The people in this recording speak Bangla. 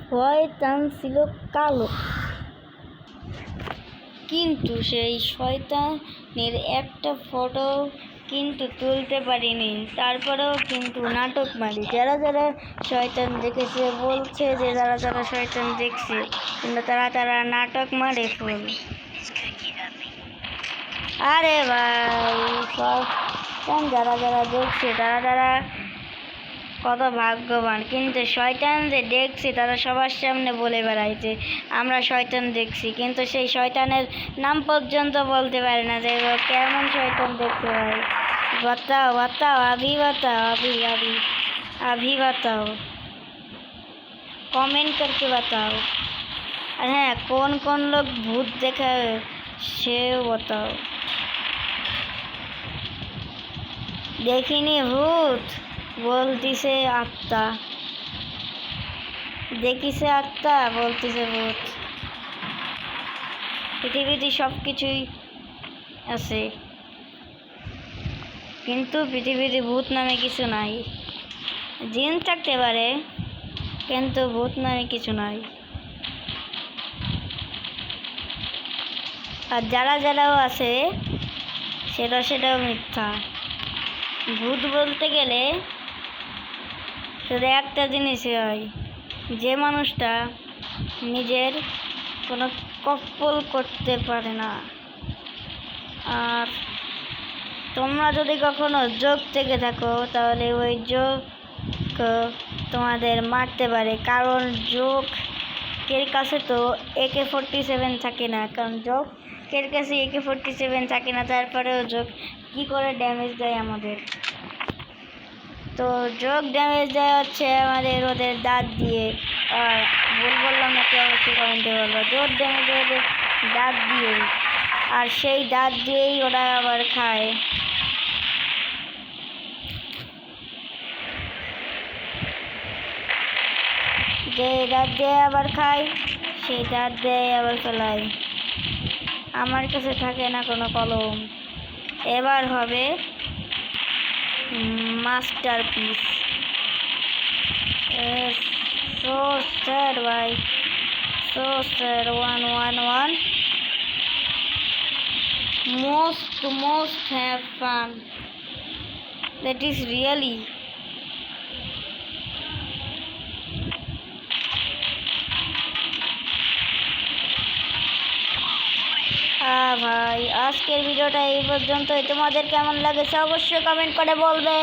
শয়তান ছিল কালো, কিন্তু সেই শয়তানের একটা ফটো কিন্তু তুলতে পারিনি। তারপরেও কিন্তু নাটক মারি। যারা যারা শয়তান দেখেছে বলছে যে যারা যারা শয়তান দেখছে, কিন্তু তারা নাটক মারে ফুল। আরে ভাই, শয়তান যারা যারা দেখছে তারা কত ভাগ্যবান, কিন্তু শয়তান যে দেখছি তারা সবার সামনে বলে বেড়াইছে আমরা শয়তান দেখছি, কিন্তু সেই শয়তানের নাম পর্যন্ত বলতে পারে না যে কেমন শয়তান দেখছে। ভাই বাতাও বাতাও, আভি বাতাও, আভি আভি আভি বাতাও, কমেন্ট করকে বাতাও। আর হ্যাঁ, কোন কোন লোক ভূত দেখায় সেও বাতাও। দেখিনি ভূত, বলতিছে আত্মা। দেখিছে আত্মা, বলতিছে ভূত। পৃথিবীতে সব কিছুই আছে, কিন্তু পৃথিবীতে ভূত নামে কিছু নাই। জিন থাকতে পারে, কিন্তু ভূত নামে কিছু নাই। আর যারা যারাও আছে সেটাও মিথ্যা। ভূত বলতে গেলে শুধু একটা জিনিসই হয়, যে মানুষটা নিজের কোনো কপ্পল করতে পারে না। আর তোমরা যদি কখনো যোগ থেকে থাকো, তাহলে ওই যোগ তোমাদের মারতে পারে, কারণ যোগের কাছে তো AK-47 থাকে না। কারণ যোগের কাছে AK-47 থাকে না, তারপরেও যোগ কী করে ড্যামেজ দেয় আমাদের? তো যোগ ড্যামেজ দেওয়া হচ্ছে আমাদের ওদের দাঁত দিয়ে। আর ভুল বললাম নাকি অবশ্যই কমেন্টে বলবো। যোগ ড্যামেজ ওদের দাঁত দিয়ে, আর সেই দাঁত দিয়েই ওরা আবার খায়। যে দাঁত দিয়ে আবার খায়, সেই দাঁত দিয়ে আবার ফেলায়। আমার কাছে থাকে না কোনো কলম। এবার হবে masterpiece. So sad, bhai. So sad. 111. Most have fun. That is really. ভাই, আজকের ভিডিওটা এই পর্যন্তই। তোমাদের কেমন লাগেছে অবশ্যই কমেন্ট করে বলবে।